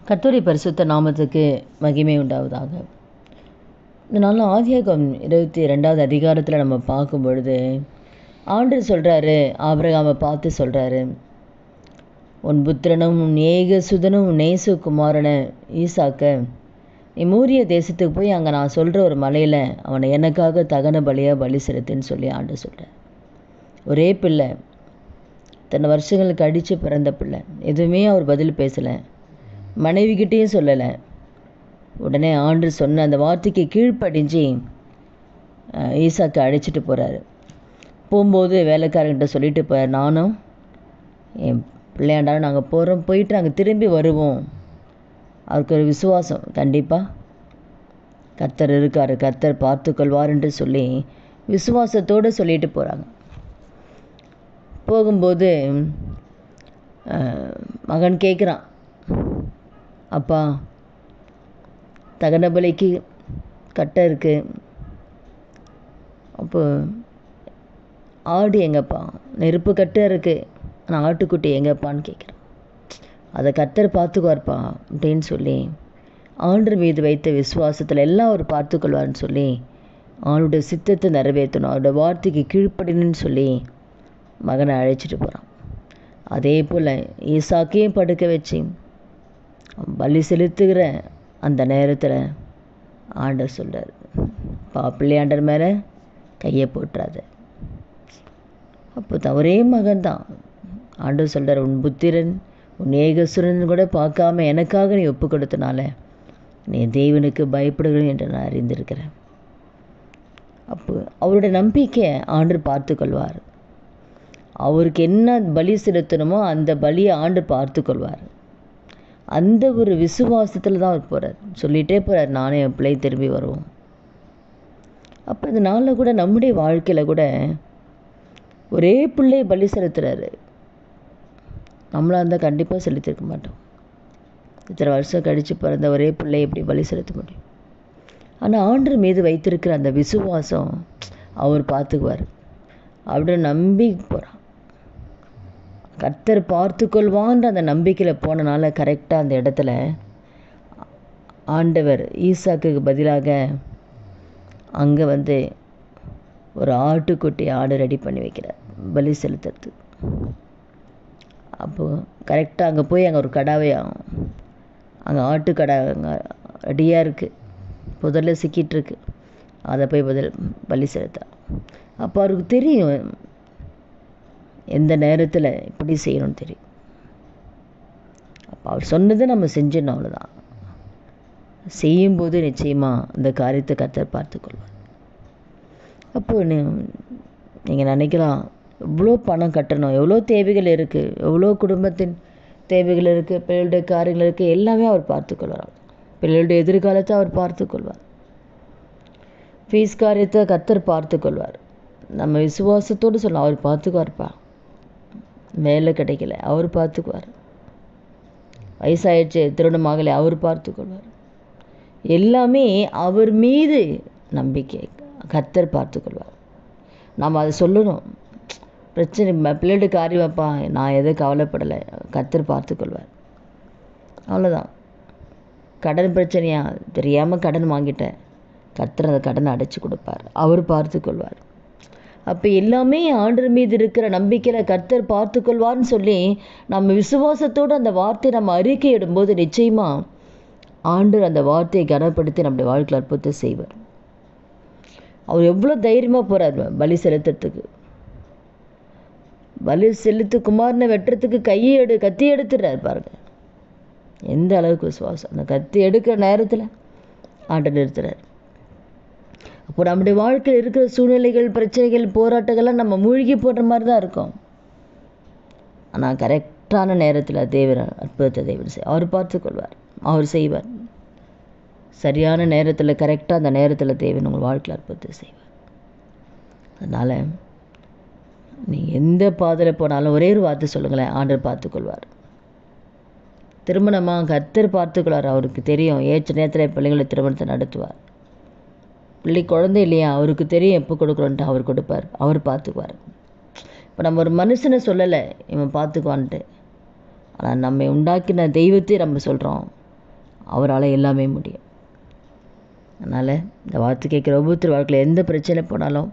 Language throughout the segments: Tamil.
கர்த்தருடைய பரிசுத்த நாமத்துக்கு மகிமை உண்டாவதாக. இந்த நாளில் ஆதியாகமம் 22வது அதிகாரத்தில் நம்ம பார்க்கும் பொழுது ஆண்டவர் சொல்கிறாரு, ஆபிரகாமை பார்த்து சொல்கிறாரு, உன் புத்திரனும் உன் ஏகசுதனும் உன் நேசகுமாரன ஈசாக்க நீ மூரிய தேசத்துக்கு போய் அங்கே நான் சொல்கிற ஒரு மலையில் அவனை எனக்காக தகன பலியாக பலி செலுத்துன்னு சொல்லி ஆண்டவர் சொல்கிறார். ஒரே பிள்ளை, இத்தனை வருஷங்களுக்கு அடித்து பிறந்த பிள்ளை, எதுவுமே அவர் பதில் பேசலை, மனைவிக்கிட்டேயும் சொல்லலை. உடனே ஆண்டவர் சொன்ன அந்த வார்த்தைக்கு கீழ்ப்படிஞ்சு ஈசாக்கை அழைச்சிட்டு போகிறாரு. போகும்போது வேலைக்காரங்கிட்ட சொல்லிட்டு போகிறார், நானும் என் பிள்ளையாண்டாலும் நாங்கள் போகிறோம், போயிட்டு நாங்கள் திரும்பி வருவோம். அவருக்கு ஒரு விசுவாசம், கண்டிப்பாக கர்த்தர் இருக்கார், கர்த்தர் பார்த்துக்கொள்வார் என்று சொல்லி விசுவாசத்தோடு சொல்லிட்டு போகிறாங்க. போகும்போது மகன் கேட்குறான், அப்பா தகன பலிக்கு கட்டை இருக்குது, அப்போ ஆடு எங்கப்பா, நெருப்பு கட்டை இருக்குது, ஆனால் ஆட்டுக்குட்டி எங்கப்பான்னு கேட்குறான். அதை கர்த்தர் பார்த்துக்குவார்ப்பா அப்படின்னு சொல்லி ஆண்டவர் மீது வைத்த விசுவாசத்தில் எல்லாம் அவர் பார்த்துக்கொள்வார்னு சொல்லி அவனுடைய சித்தத்தை நிறைவேற்றணும், அவருடைய வார்த்தைக்கு கீழ்ப்படினுன்னு சொல்லி மகனை அழைச்சிட்டு போகிறான். அதே போல் ஈசாக்கையும் படுக்க வச்சு பலி செலுத்துகிற அந்த நேரத்தில் ஆண்டவர் சொல்கிறார், பிள்ளையாண்டர் மேலே கையை போட்டுறாத. அப்போ தான் ஒரே மகன் தான். ஆண்டவர் சொல்கிறார், உன் புத்திரன் உன் ஏகசுரன் கூட பார்க்காம எனக்காக நீ ஒப்பு கொடுத்தனால நீ தேவனுக்கு பயப்படுகிறேன் என்று நான் அறிந்திருக்கிறேன். அப்போ அவருடைய நம்பிக்கை ஆண்டவர் பார்த்து கொள்வார். அவருக்கு என்ன பலி செலுத்தணுமோ அந்த பலியை ஆண்டவர் பார்த்து கொள்வார். அந்த ஒரு விசுவாசத்தில் தான் அவர் போகிறார். சொல்லிகிட்டே போகிறார், நானே என் பிள்ளை திரும்பி வருவோம். அப்போ இந்த நாளில் கூட நம்முடைய வாழ்க்கையில் கூட ஒரே பிள்ளையை பலி செலுத்துகிறாரு. நம்மளாக இருந்தால் கண்டிப்பாக செலுத்திருக்க மாட்டோம். இத்தனை வருஷம் கழித்து பிறந்த ஒரே பிள்ளையை எப்படி பலி செலுத்த முடியும்? ஆனால் ஆண்டவர் மீது வைத்திருக்கிற அந்த விசுவாசம் அவர் பார்த்துக்குவார் அப்படின்னு நம்பி போகிறான். கர்த்தர் பார்த்துக்கொள்வான்ற அந்த நம்பிக்கையில் போனனால கரெக்டாக அந்த இடத்துல ஆண்டவர் ஈசாக்குக்கு பதிலாக அங்கே வந்து ஒரு ஆட்டுக்குட்டி ஆடு ரெடி பண்ணி வைக்கிறார் பலி செலுத்துறது. அப்போது கரெக்டாக அங்கே போய் அங்கே ஒரு கடாவை, அங்கே ஆட்டுக்கடா அங்கே ரெடியாக இருக்குது, புதரில் சிக்கிட்டுருக்கு, அதை போய் பலி செலுத்தா. அப்போ அவருக்கு தெரியும் எந்த நேரத்தில் இப்படி செய்யணும்னு தெரியும். அப்போ அவர் சொன்னதை நம்ம செஞ்சிடணும், அவ்வளோதான். செய்யும்போது நிச்சயமாக இந்த காரியத்தை கர்த்தர் பார்த்துக்கொள்வார். அப்போது நீங்கள் நினைக்கலாம், எவ்வளோ பணம் கட்டணும், எவ்வளோ தேவைகள் இருக்குது, எவ்வளோ குடும்பத்தின் தேவைகள் இருக்குது, பிள்ளைகளுடைய காரியங்கள் இருக்குது, எல்லாமே அவர் பார்த்துக்கொள்வார். பிள்ளைகளுடைய எதிர்காலத்தை அவர் பார்த்துக்கொள்வார். ஃபீஸ் காரியத்தை கர்த்தர் பார்த்துக்கொள்வார். நம்ம விசுவாசத்தோடு சொல்லலாம், அவர் பார்த்துக்குவார்ப்பா. வேலை கிடைக்கல, அவர் பார்த்துக்குவார். வயசாயிடுச்சு, திருமணமாகலை, அவர் பார்த்துக்கொள்வார். எல்லாமே அவர் மீது நம்பிக்கை, கர்த்தர் பார்த்துக்கொள்வார். நாம் அதை சொல்லணும், பிரச்சனை பிள்ளைகளுடைய காரியமாப்பா, நான் எதை கவலைப்படலை, கர்த்தர் பார்த்துக்கொள்வார். அவ்வளோதான். கடன் பிரச்சனையா, தெரியாமல் கடன் வாங்கிட்டேன், கர்த்தர் அந்த கடனை அடைச்சி கொடுப்பார், அவர் பார்த்துக்கொள்வார். அப்போ எல்லாமே ஆண்டவர் மீது இருக்கிற நம்பிக்கையில் கர்த்தர் பார்த்துக்கொள்வார்னு சொல்லி நம்ம விசுவாசத்தோடு அந்த வார்த்தையை நம்ம அறிக்கை இடும்போது நிச்சயமாக ஆண்டவர் அந்த வார்த்தையை கனப்படுத்தி நம்முடைய வாழ்க்கையில் அற்புதத்தை செய்வார். அவர் எவ்வளோ தைரியமாக போகிறார் பலி செலுத்துறதுக்கு. பலி செலுத்து குமாரனை வெட்டுறதுக்கு கத்தி எடுத்துடுறாரு பாருங்க. எந்த அளவுக்கு விசுவாசம்! அந்த கத்தி எடுக்கிற நேரத்தில் ஆண்டவர் நிறுத்துறார். அப்போ நம்முடைய வாழ்க்கையில் இருக்கிற சூழ்நிலைகள், பிரச்சனைகள், போராட்டங்கள்லாம் நம்ம மூழ்கி போடுற மாதிரி தான் இருக்கும். ஆனால் கரெக்டான நேரத்தில் தேவன் அற்புதத்தை தேவன் அவர் பார்த்துக்கொள்வார், அவர் செய்வார். சரியான நேரத்தில், கரெக்டாக அந்த நேரத்தில் தேவன் உங்கள் வாழ்க்கையில் அற்புதத்தை செய்வார். அதனால் நீங்கள் எந்த பாதையில் போனாலும் ஒரே ஒரு வார்த்தை சொல்லுங்களேன், ஆண்டவர் பார்த்துக்கொள்வார். திருமணமாக கர்த்தர் பார்த்துக்கொள்வார். அவருக்கு தெரியும் ஏற்ற நேரத்தில் பிள்ளைங்களை திருமணத்தை நடத்துவார். பிள்ளை குழந்தை இல்லையா, அவருக்கு தெரியும் எப்போ கொடுக்குறோன்ட்டு, அவர் கொடுப்பார், அவர் பார்த்துக்குவார். இப்போ நம்ம ஒரு மனுஷனை சொல்லலை இவன் பார்த்துக்குவான்ட்டு, ஆனால் நம்மை உண்டாக்கின தெய்வத்தை நம்ம சொல்கிறோம், அவரால் எல்லாமே முடியும். அதனால் இந்த வார்த்தை கேட்குற ஒவ்வொருத்தர் வாழ்க்கையில் எந்த பிரச்சனை போனாலும்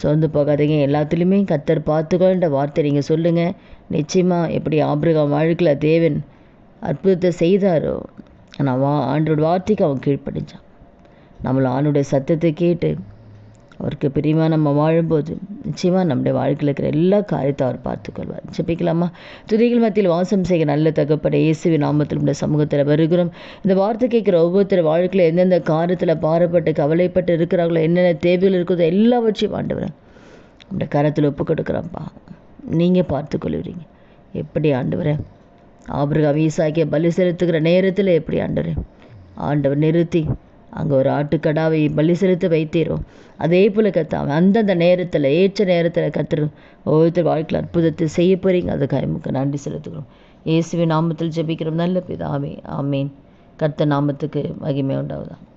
சோர்ந்து போகாதீங்க. எல்லாத்துலேயுமே கர்த்தர் பார்த்துக்கோன்ற வார்த்தை நீங்கள் சொல்லுங்கள். நிச்சயமாக எப்படி ஆபிரகாம் வாழ்க்கையில் தேவன் அற்புதத்தை செய்தாரோ, ஆனால் ஆண்டோட வார்த்தைக்கு அவன் கீழ்ப்படிஞ்சான். நம்மளும் ஆண்டோடைய சத்தத்தை கேட்டு அவருக்கு பிரியமாக நம்ம வாழும்போது நிச்சயமாக நம்முடைய வாழ்க்கையில் இருக்கிற எல்லா காரியத்தை அவர் பார்த்துக்கொள்வார். ஜெபிக்கலாமா? துதிகள் மத்தியில் வாசம் செய்ய நல்ல தகப்பனே, இயேசுவின் நாமத்தில் உடைய சமூகத்தில் வருகிறோம். இந்த வார்த்தை கேட்குற ஒவ்வொருத்தர் வாழ்க்கையில் எந்தெந்த காரியத்தில் பாரப்பட்டு கவலைப்பட்டு இருக்கிறார்களோ, என்னென்ன தேவைகள் இருக்குதோ எல்லாவற்றையும் ஆண்டவரேன் நம்முடைய கரத்தில் ஒப்பு கொடுக்குறோம்ப்பா. நீங்கள் பார்த்துக்கொள்வீங்க. எப்படி ஆண்டவரே ஆபிரகாம் ஈசாக்கிய பலி செலுத்துகிற நேரத்தில் எப்படி ஆண்டவர் நிறுத்தி அங்கே ஒரு ஆட்டுக்கடாவை பலி செலுத்த வைத்தீரோ, அதே போல் கத்தாவை அந்தந்த நேரத்தில் ஏற்ற நேரத்தில் கத்துரு ஒவ்வொருத்தர் வாழ்க்கையில் அற்புதத்தை செய்ய போகிறீங்க. அதுக்காக நமக்கு நன்றி செலுத்துகிறோம். இயேசுவின் நாமத்தில் ஜெபிக்கிறோம் நல்ல பிதாவே, ஆமீன். கர்த்தர் நாமத்துக்கு மகிமை உண்டாவதா.